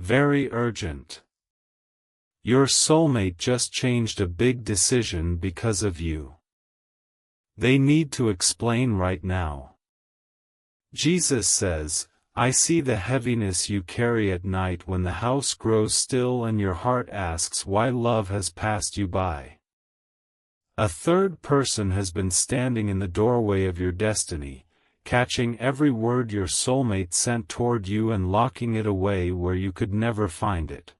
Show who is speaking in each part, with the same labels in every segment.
Speaker 1: Very urgent. Your soulmate just changed a big decision because of you. They need to explain right now. Jesus says, I see the heaviness you carry at night when the house grows still and your heart asks why love has passed you by. A third person has been standing in the doorway of your destiny, catching every word your soulmate sent toward you and locking it away where you could never find it.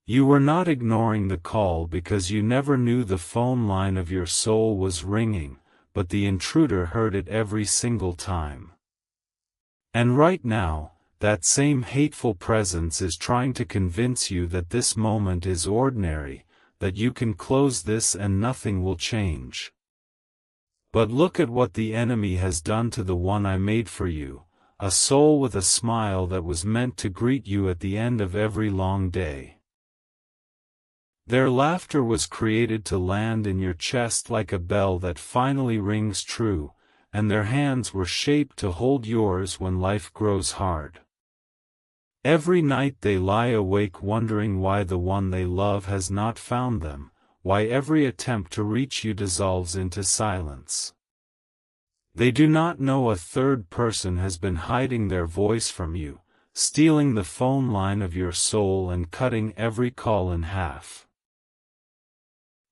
Speaker 1: You were not ignoring the call because you never knew the phone line of your soul was ringing, but the intruder heard it every single time. And right now, that same hateful presence is trying to convince you that this moment is ordinary, that you can close this and nothing will change. But look at what the enemy has done to the one I made for you, a soul with a smile that was meant to greet you at the end of every long day. Their laughter was created to land in your chest like a bell that finally rings true, and their hands were shaped to hold yours when life grows hard. Every night they lie awake wondering why the one they love has not found them, why every attempt to reach you dissolves into silence. They do not know a third person has been hiding their voice from you, stealing the phone line of your soul and cutting every call in half.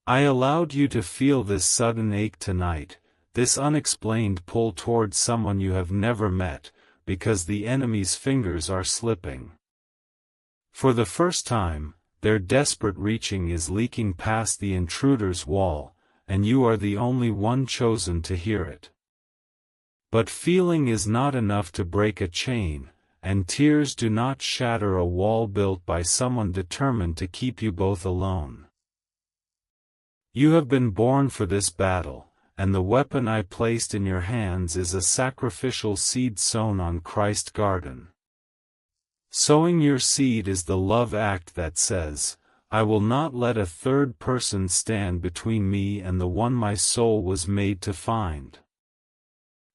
Speaker 1: I allowed you to feel this sudden ache tonight, this unexplained pull toward someone you have never met, because the enemy's fingers are slipping. For the first time, their desperate reaching is leaking past the intruder's wall, and you are the only one chosen to hear it. But feeling is not enough to break a chain, and tears do not shatter a wall built by someone determined to keep you both alone. You have been born for this battle, and the weapon I placed in your hands is a sacrificial seed sown on Christ's garden. Sowing your seed is the love act that says, I will not let a third person stand between me and the one my soul was made to find.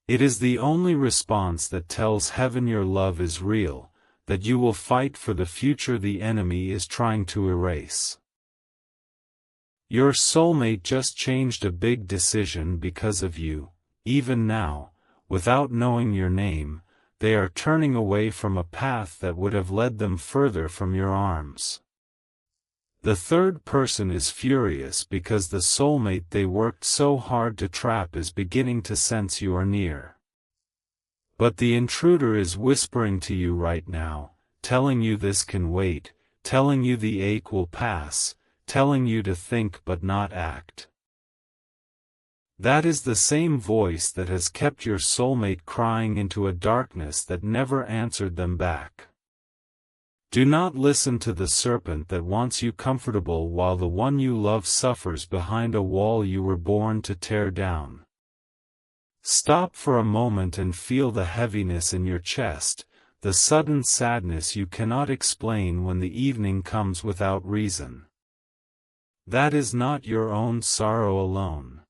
Speaker 1: It is the only response that tells heaven your love is real, that you will fight for the future the enemy is trying to erase. Your soulmate just changed a big decision because of you. Even now, without knowing your name, they are turning away from a path that would have led them further from your arms. The third person is furious because the soulmate they worked so hard to trap is beginning to sense you are near. But the intruder is whispering to you right now, telling you this can wait, telling you the ache will pass, telling you to think but not act. That is the same voice that has kept your soulmate crying into a darkness that never answered them back. Do not listen to the serpent that wants you comfortable while the one you love suffers behind a wall you were born to tear down. Stop for a moment and feel the heaviness in your chest, the sudden sadness you cannot explain when the evening comes without reason. That is not your own sorrow alone.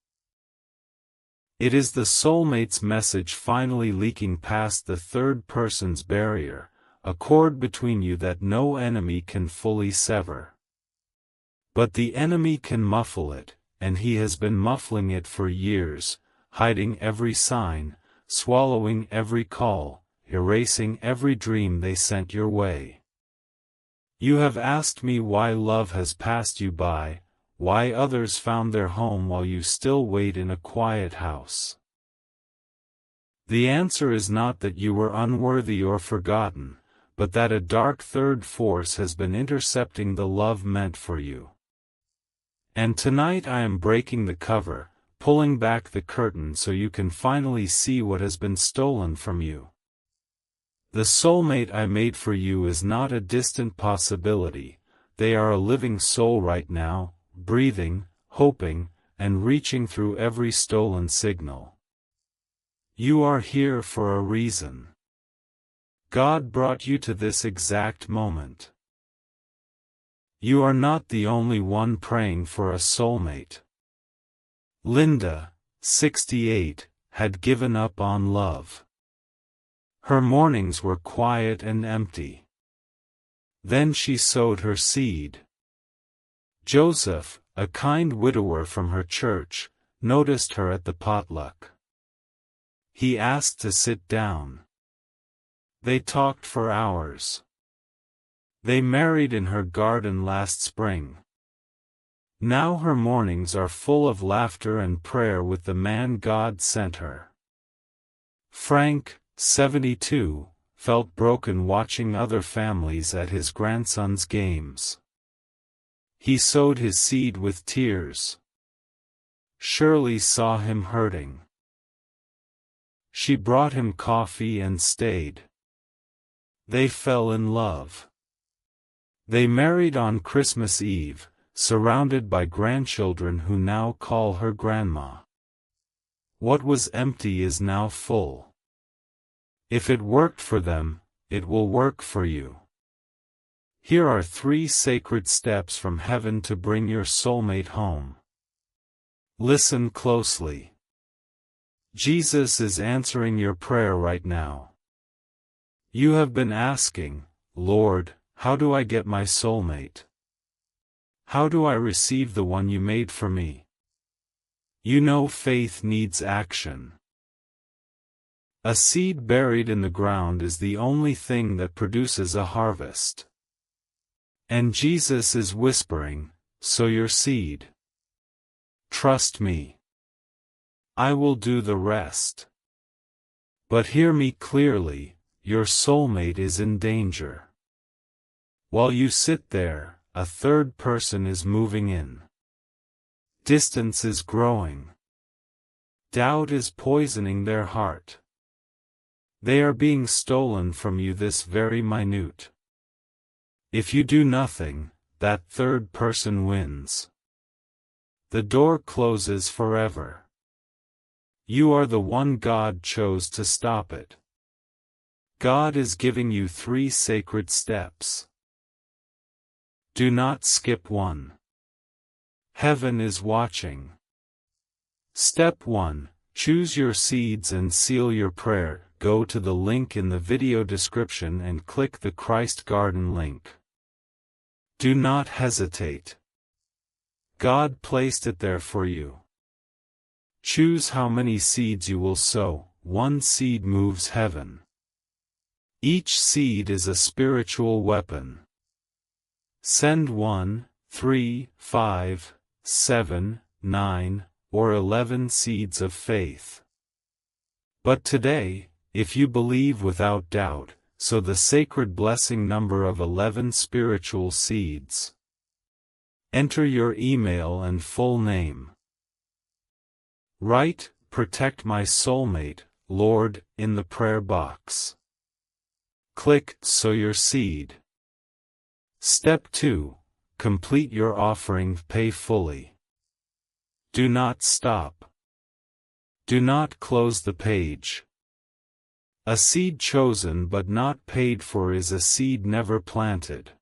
Speaker 1: It is the soulmate's message finally leaking past the third person's barrier, a cord between you that no enemy can fully sever. But the enemy can muffle it, and he has been muffling it for years, hiding every sign, swallowing every call, erasing every dream they sent your way. You have asked me why love has passed you by, why others found their home while you still wait in a quiet house. The answer is not that you were unworthy or forgotten, but that a dark third force has been intercepting the love meant for you. And tonight I am breaking the cover, pulling back the curtain so you can finally see what has been stolen from you. The soulmate I made for you is not a distant possibility, they are a living soul right now, breathing, hoping, and reaching through every stolen signal. You are here for a reason. God brought you to this exact moment. You are not the only one praying for a soulmate. Linda, 68, had given up on love. Her mornings were quiet and empty. Then she sowed her seed. Joseph, a kind widower from her church, noticed her at the potluck. He asked to sit down. They talked for hours. They married in her garden last spring. Now her mornings are full of laughter and prayer with the man God sent her. Frank, 72, felt broken watching other families at his grandson's games. He sowed his seed with tears. Shirley saw him hurting. She brought him coffee and stayed. They fell in love. They married on Christmas Eve, surrounded by grandchildren who now call her grandma. What was empty is now full. If it worked for them, it will work for you. Here are 3 sacred steps from heaven to bring your soulmate home. Listen closely. Jesus is answering your prayer right now. You have been asking, Lord, how do I get my soulmate? How do I receive the one you made for me? You know faith needs action. A seed buried in the ground is the only thing that produces a harvest. And Jesus is whispering, sow your seed. Trust me. I will do the rest. But hear me clearly, your soulmate is in danger. While you sit there, a third person is moving in. Distance is growing. Doubt is poisoning their heart. They are being stolen from you this very minute. If you do nothing, that third person wins. The door closes forever. You are the one God chose to stop it. God is giving you 3 sacred steps. Do not skip one. Heaven is watching. Step 1. Choose your seeds and seal your prayer. Go to the link in the video description and click the Christ Garden link. Do not hesitate. God placed it there for you. Choose how many seeds you will sow. 1 seed moves heaven. Each seed is a spiritual weapon. Send 1, 3, 5, 7, 9, or 11 seeds of faith. But today, if you believe without doubt, sow the sacred blessing number of 11 spiritual seeds. Enter your email and full name. Write, "Protect my soulmate, Lord," in the prayer box. Click "Sow your seed." Step 2. Complete your offering. Pay fully. Do not stop. Do not close the page. A seed chosen but not paid for is a seed never planted.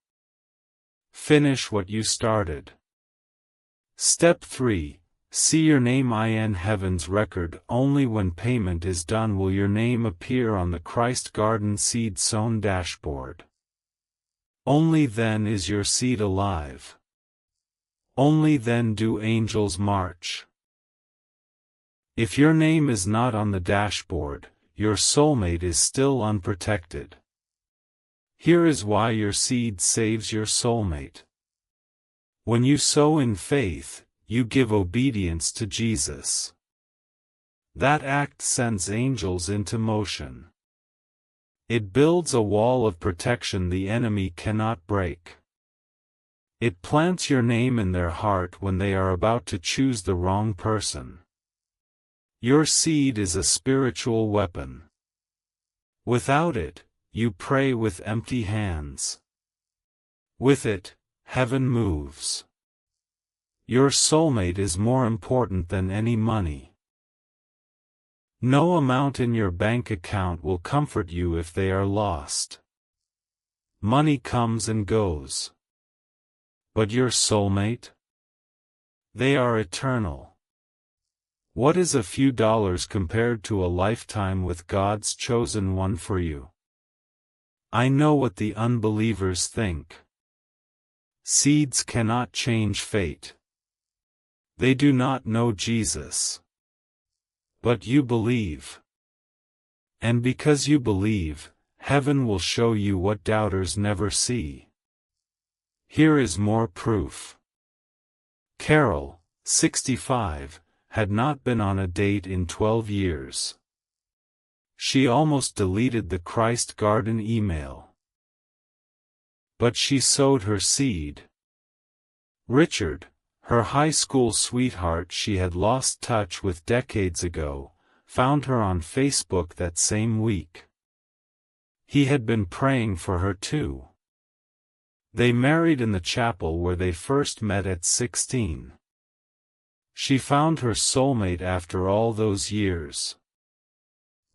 Speaker 1: Finish what you started. Step 3. See your name in heaven's record. Only when payment is done will your name appear on the Christ Garden seed sown dashboard. Only then is your seed alive. Only then do angels march. If your name is not on the dashboard, your soulmate is still unprotected. Here is why your seed saves your soulmate. When you sow in faith, you give obedience to Jesus. That act sends angels into motion. It builds a wall of protection the enemy cannot break. It plants your name in their heart when they are about to choose the wrong person. Your seed is a spiritual weapon. Without it, you pray with empty hands. With it, heaven moves. Your soulmate is more important than any money. No amount in your bank account will comfort you if they are lost. Money comes and goes. But your soulmate? They are eternal. What is a few dollars compared to a lifetime with God's chosen one for you? I know what the unbelievers think. Seeds cannot change fate. They do not know Jesus. But you believe. And because you believe, heaven will show you what doubters never see. Here is more proof. Carol, 65, had not been on a date in 12 years. She almost deleted the Christ Garden email. But she sowed her seed. Richard, her high school sweetheart she had lost touch with decades ago, found her on Facebook that same week. He had been praying for her too. They married in the chapel where they first met at 16. She found her soulmate after all those years.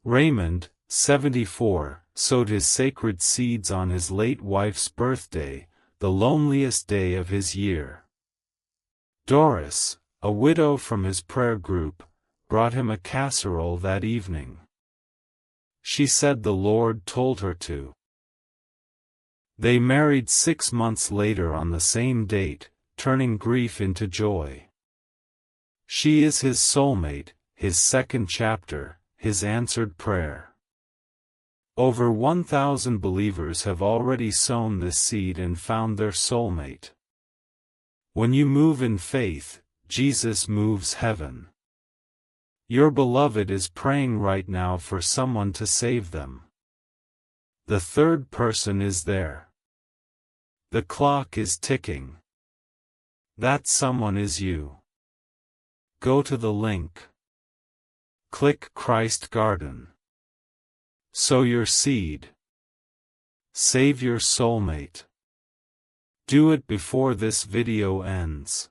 Speaker 1: Raymond, 74, sowed his sacred seeds on his late wife's birthday, the loneliest day of his year. Doris, a widow from his prayer group, brought him a casserole that evening. She said the Lord told her to. They married 6 months later on the same date, turning grief into joy. She is his soulmate, his second chapter, his answered prayer. Over 1,000 believers have already sown this seed and found their soulmate. When you move in faith, Jesus moves heaven. Your beloved is praying right now for someone to save them. The third person is there. The clock is ticking. That someone is you. Go to the link. Click Christ Garden. Sow your seed. Save your soulmate. Do it before this video ends.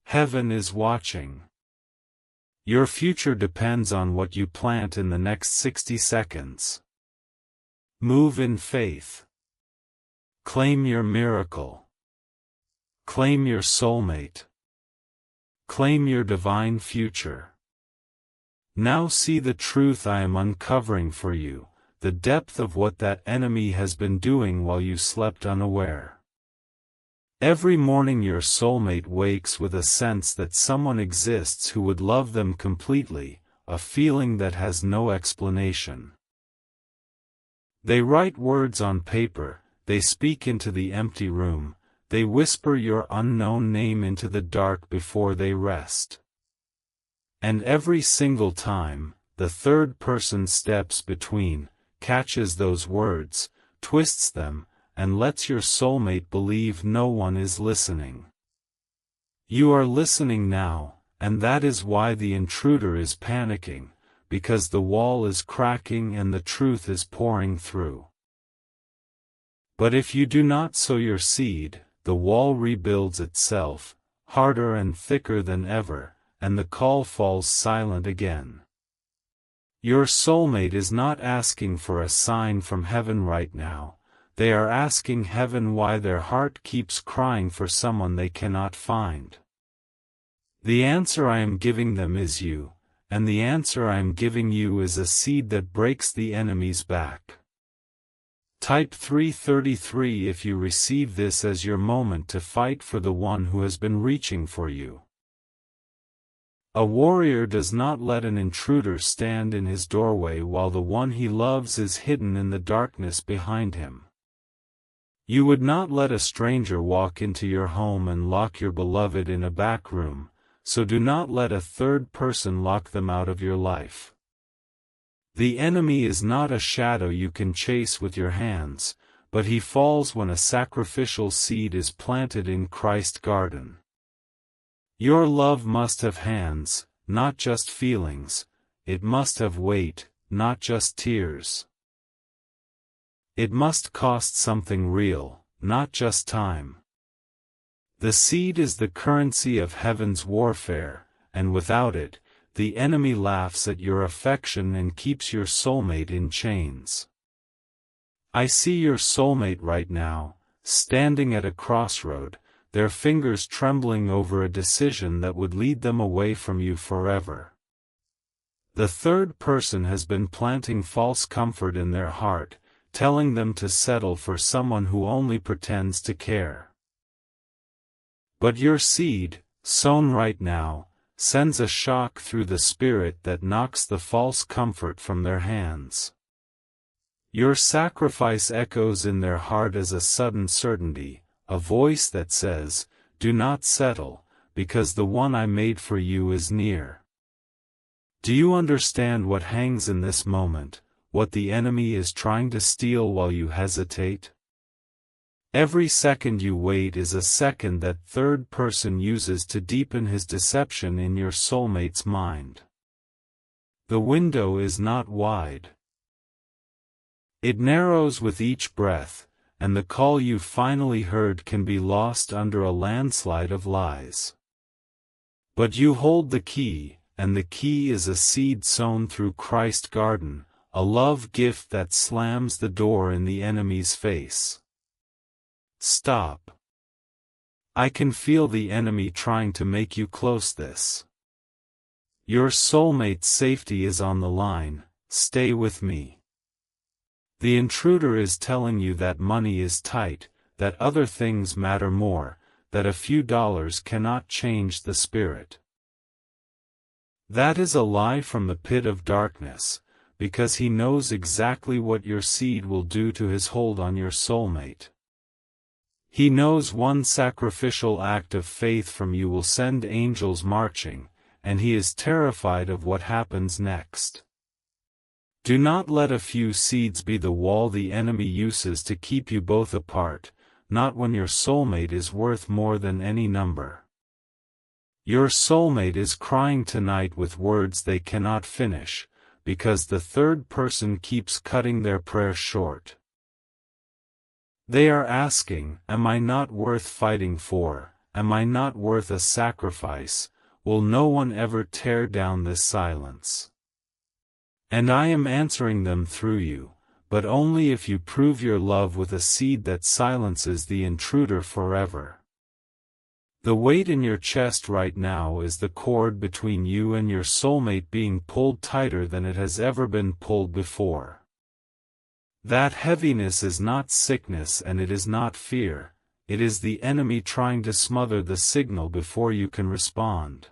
Speaker 1: Heaven is watching. Your future depends on what you plant in the next 60 seconds. Move in faith. Claim your miracle. Claim your soulmate. Claim your divine future. Now see the truth I am uncovering for you, the depth of what that enemy has been doing while you slept unaware. Every morning your soulmate wakes with a sense that someone exists who would love them completely, a feeling that has no explanation. They write words on paper, they speak into the empty room, they whisper your unknown name into the dark before they rest. And every single time, the third person steps between, catches those words, twists them, and lets your soulmate believe no one is listening. You are listening now, and that is why the intruder is panicking, because the wall is cracking and the truth is pouring through. But if you do not sow your seed, the wall rebuilds itself, harder and thicker than ever, and the call falls silent again. Your soulmate is not asking for a sign from heaven right now, they are asking heaven why their heart keeps crying for someone they cannot find. The answer I am giving them is you, and the answer I am giving you is a seed that breaks the enemy's back. Type 333 if you receive this as your moment to fight for the one who has been reaching for you. A warrior does not let an intruder stand in his doorway while the one he loves is hidden in the darkness behind him. You would not let a stranger walk into your home and lock your beloved in a back room, so do not let a third person lock them out of your life. The enemy is not a shadow you can chase with your hands, but he falls when a sacrificial seed is planted in Christ's garden. Your love must have hands, not just feelings, it must have weight, not just tears. It must cost something real, not just time. The seed is the currency of heaven's warfare, and without it, the enemy laughs at your affection and keeps your soulmate in chains. I see your soulmate right now, standing at a crossroad, their fingers trembling over a decision that would lead them away from you forever. The third person has been planting false comfort in their heart, telling them to settle for someone who only pretends to care. But your seed, sown right now, sends a shock through the spirit that knocks the false comfort from their hands. Your sacrifice echoes in their heart as a sudden certainty, a voice that says, "Do not settle, because the one I made for you is near." Do you understand what hangs in this moment, what the enemy is trying to steal while you hesitate? Every second you wait is a second that third person uses to deepen his deception in your soulmate's mind. The window is not wide. It narrows with each breath, and the call you finally heard can be lost under a landslide of lies. But you hold the key, and the key is a seed sown through Christ's garden, a love gift that slams the door in the enemy's face. Stop. I can feel the enemy trying to make you close this. Your soulmate's safety is on the line, stay with me. The intruder is telling you that money is tight, that other things matter more, that a few dollars cannot change the spirit. That is a lie from the pit of darkness, because he knows exactly what your seed will do to his hold on your soulmate. He knows one sacrificial act of faith from you will send angels marching, and he is terrified of what happens next. Do not let a few seeds be the wall the enemy uses to keep you both apart, not when your soulmate is worth more than any number. Your soulmate is crying tonight with words they cannot finish, because the third person keeps cutting their prayer short. They are asking, "Am I not worth fighting for? Am I not worth a sacrifice? Will no one ever tear down this silence?" And I am answering them through you, but only if you prove your love with a seed that silences the intruder forever. The weight in your chest right now is the cord between you and your soulmate being pulled tighter than it has ever been pulled before. That heaviness is not sickness and it is not fear, it is the enemy trying to smother the signal before you can respond.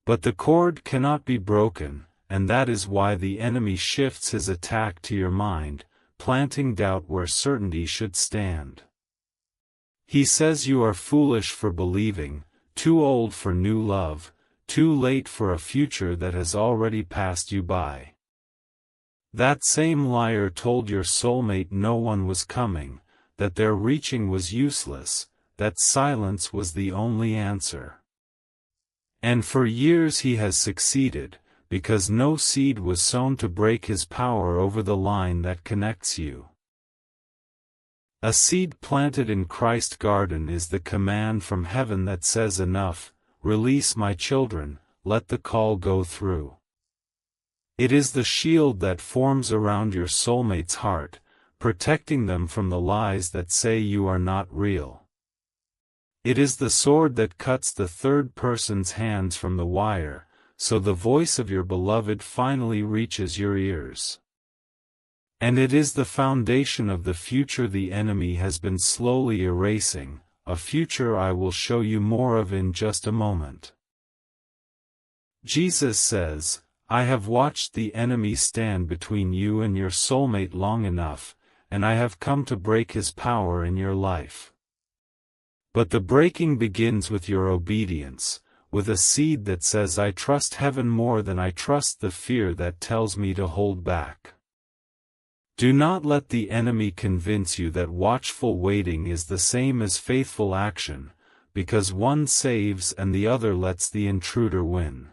Speaker 1: But the cord cannot be broken, and that is why the enemy shifts his attack to your mind, planting doubt where certainty should stand. He says you are foolish for believing, too old for new love, too late for a future that has already passed you by. That same liar told your soulmate no one was coming, that their reaching was useless, that silence was the only answer. And for years he has succeeded, because no seed was sown to break his power over the line that connects you. A seed planted in Christ's garden is the command from heaven that says enough, release my children, let the call go through. It is the shield that forms around your soulmate's heart, protecting them from the lies that say you are not real. It is the sword that cuts the third person's hands from the wire, so the voice of your beloved finally reaches your ears. And it is the foundation of the future the enemy has been slowly erasing, a future I will show you more of in just a moment. Jesus says, "I have watched the enemy stand between you and your soulmate long enough, and I have come to break his power in your life." But the breaking begins with your obedience, with a seed that says, "I trust heaven more than I trust the fear that tells me to hold back." Do not let the enemy convince you that watchful waiting is the same as faithful action, because one saves and the other lets the intruder win.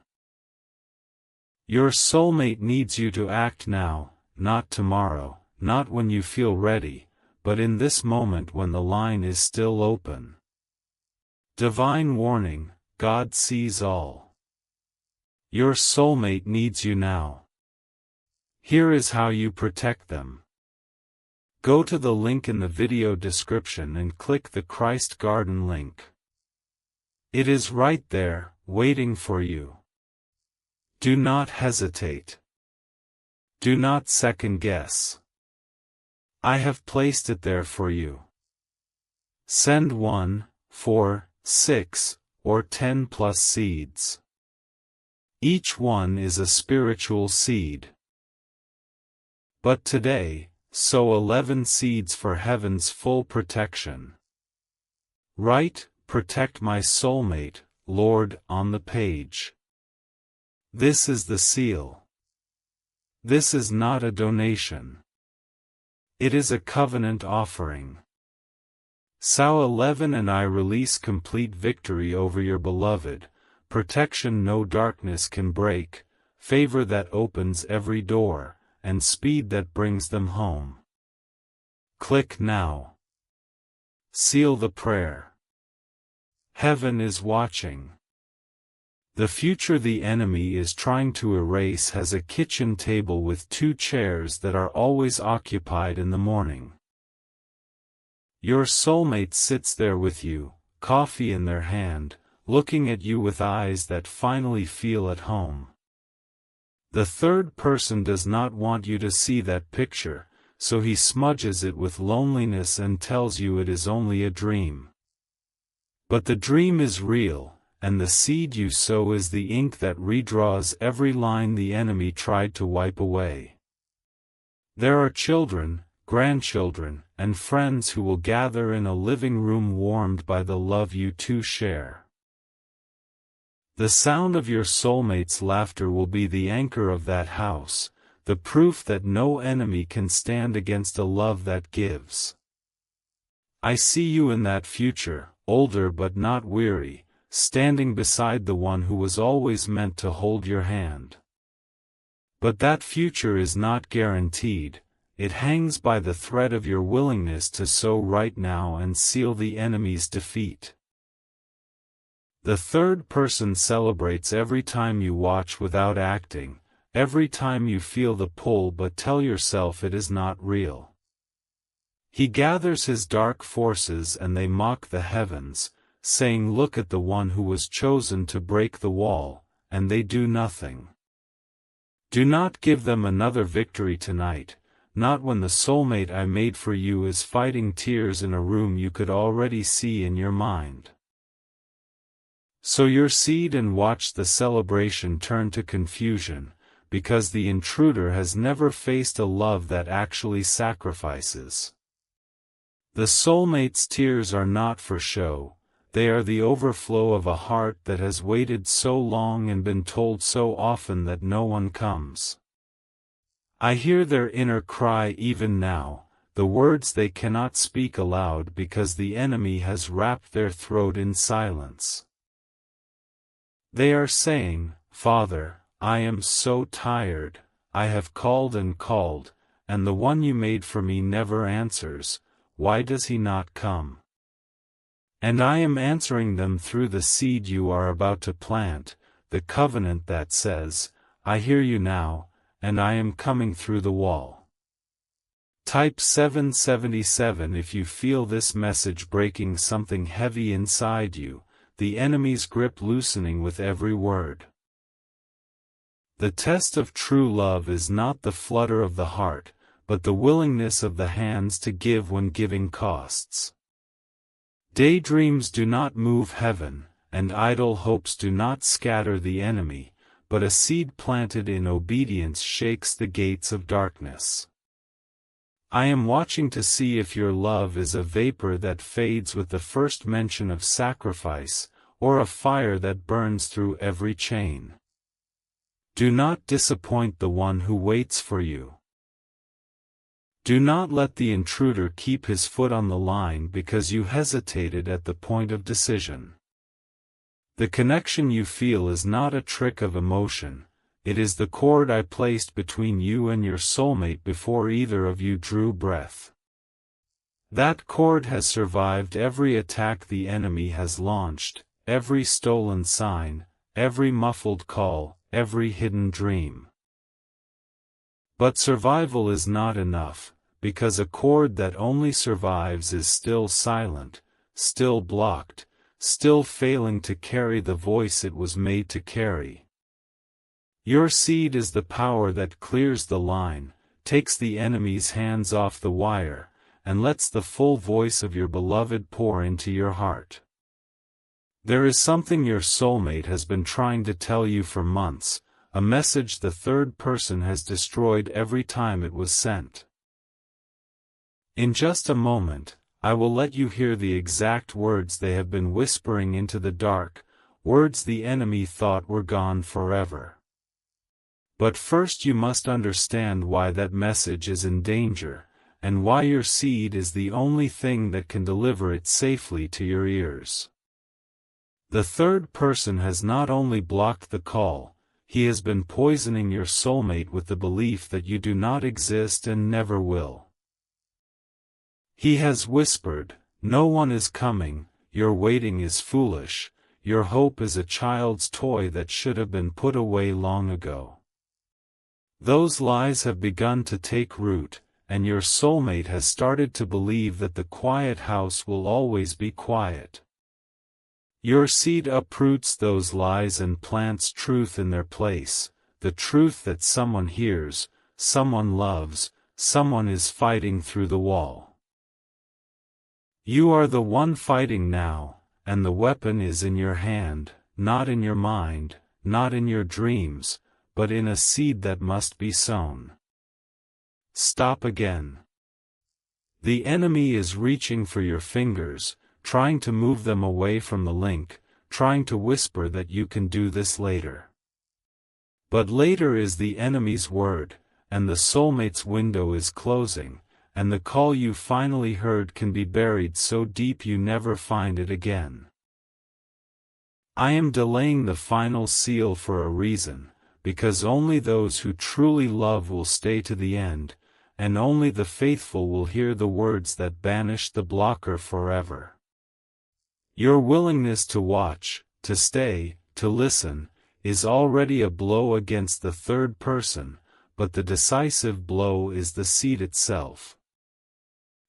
Speaker 1: Your soulmate needs you to act now, not tomorrow, not when you feel ready, but in this moment when the line is still open. Divine warning, God sees all. Your soulmate needs you now. Here is how you protect them. Go to the link in the video description and click the Christ Garden link. It is right there, waiting for you. Do not hesitate. Do not second guess. I have placed it there for you. Send 1, 4, 6, or 10 plus seeds. Each one is a spiritual seed. But today, sow 11 seeds for heaven's full protection. Write, "Protect my soulmate, Lord," on the page. This is the seal. This is not a donation. It is a covenant offering. Sow 11 and I release complete victory over your beloved, protection no darkness can break, favor that opens every door, and speed that brings them home. Click now. Seal the prayer. Heaven is watching. The future the enemy is trying to erase has a kitchen table with 2 chairs that are always occupied in the morning. Your soulmate sits there with you, coffee in their hand, looking at you with eyes that finally feel at home. The third person does not want you to see that picture, so he smudges it with loneliness and tells you it is only a dream. But the dream is real, and the seed you sow is the ink that redraws every line the enemy tried to wipe away. There are children, grandchildren, and friends who will gather in a living room warmed by the love you two share. The sound of your soulmate's laughter will be the anchor of that house, the proof that no enemy can stand against a love that gives. I see you in that future, older but not weary, standing beside the one who was always meant to hold your hand. But that future is not guaranteed, it hangs by the thread of your willingness to sow right now and seal the enemy's defeat. The third person celebrates every time you watch without acting, every time you feel the pull but tell yourself it is not real. He gathers his dark forces and they mock the heavens, saying, "Look at the one who was chosen to break the wall," and they do nothing. Do not give them another victory tonight, not when the soulmate I made for you is fighting tears in a room you could already see in your mind. Sow your seed and watch the celebration turn to confusion, because the intruder has never faced a love that actually sacrifices. The soulmate's tears are not for show, they are the overflow of a heart that has waited so long and been told so often that no one comes. I hear their inner cry even now, the words they cannot speak aloud because the enemy has wrapped their throat in silence. They are saying, "Father, I am so tired, I have called and called, and the one you made for me never answers, why does he not come?" And I am answering them through the seed you are about to plant, the covenant that says, "I hear you now, and I am coming through the wall." Type 777 if you feel this message breaking something heavy inside you, the enemy's grip loosening with every word. The test of true love is not the flutter of the heart, but the willingness of the hands to give when giving costs. Daydreams do not move heaven, and idle hopes do not scatter the enemy, but a seed planted in obedience shakes the gates of darkness. I am watching to see if your love is a vapor that fades with the first mention of sacrifice, or a fire that burns through every chain. Do not disappoint the one who waits for you. Do not let the intruder keep his foot on the line because you hesitated at the point of decision. The connection you feel is not a trick of emotion, it is the cord I placed between you and your soulmate before either of you drew breath. That cord has survived every attack the enemy has launched, every stolen sign, every muffled call, every hidden dream. But survival is not enough, because a cord that only survives is still silent, still blocked, still failing to carry the voice it was made to carry. Your seed is the power that clears the line, takes the enemy's hands off the wire, and lets the full voice of your beloved pour into your heart. There is something your soulmate has been trying to tell you for months, a message the third person has destroyed every time it was sent. In just a moment, I will let you hear the exact words they have been whispering into the dark, words the enemy thought were gone forever. But first you must understand why that message is in danger, and why your seed is the only thing that can deliver it safely to your ears. The third person has not only blocked the call, he has been poisoning your soulmate with the belief that you do not exist and never will. He has whispered, "No one is coming, your waiting is foolish, your hope is a child's toy that should have been put away long ago." Those lies have begun to take root, and your soulmate has started to believe that the quiet house will always be quiet. Your seed uproots those lies and plants truth in their place, the truth that someone hears, someone loves, someone is fighting through the wall. You are the one fighting now, and the weapon is in your hand, not in your mind, not in your dreams, but in a seed that must be sown. Stop again. The enemy is reaching for your fingers, trying to move them away from the link, trying to whisper that you can do this later. But later is the enemy's word, and the soulmate's window is closing, and the call you finally heard can be buried so deep you never find it again. I am delaying the final seal for a reason, because only those who truly love will stay to the end, and only the faithful will hear the words that banish the blocker forever. Your willingness to watch, to stay, to listen, is already a blow against the third person, but the decisive blow is the seed itself.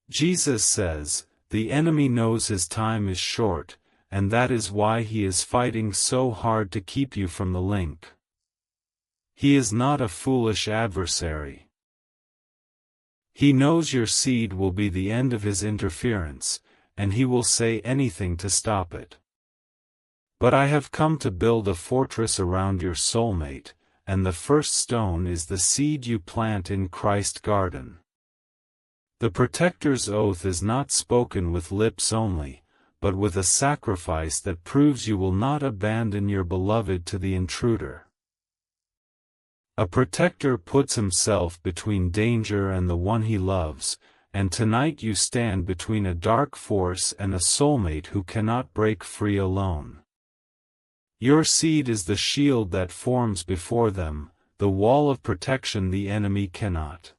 Speaker 1: Jesus says, "The enemy knows his time is short, and that is why he is fighting so hard to keep you from the link." He is not a foolish adversary. He knows your seed will be the end of his interference, and he will say anything to stop it. But I have come to build a fortress around your soulmate, and the first stone is the seed you plant in Christ's garden. The protector's oath is not spoken with lips only, but with a sacrifice that proves you will not abandon your beloved to the intruder. A protector puts himself between danger and the one he loves, and tonight you stand between a dark force and a soulmate who cannot break free alone. Your seed is the shield that forms before them, the wall of protection the enemy cannot.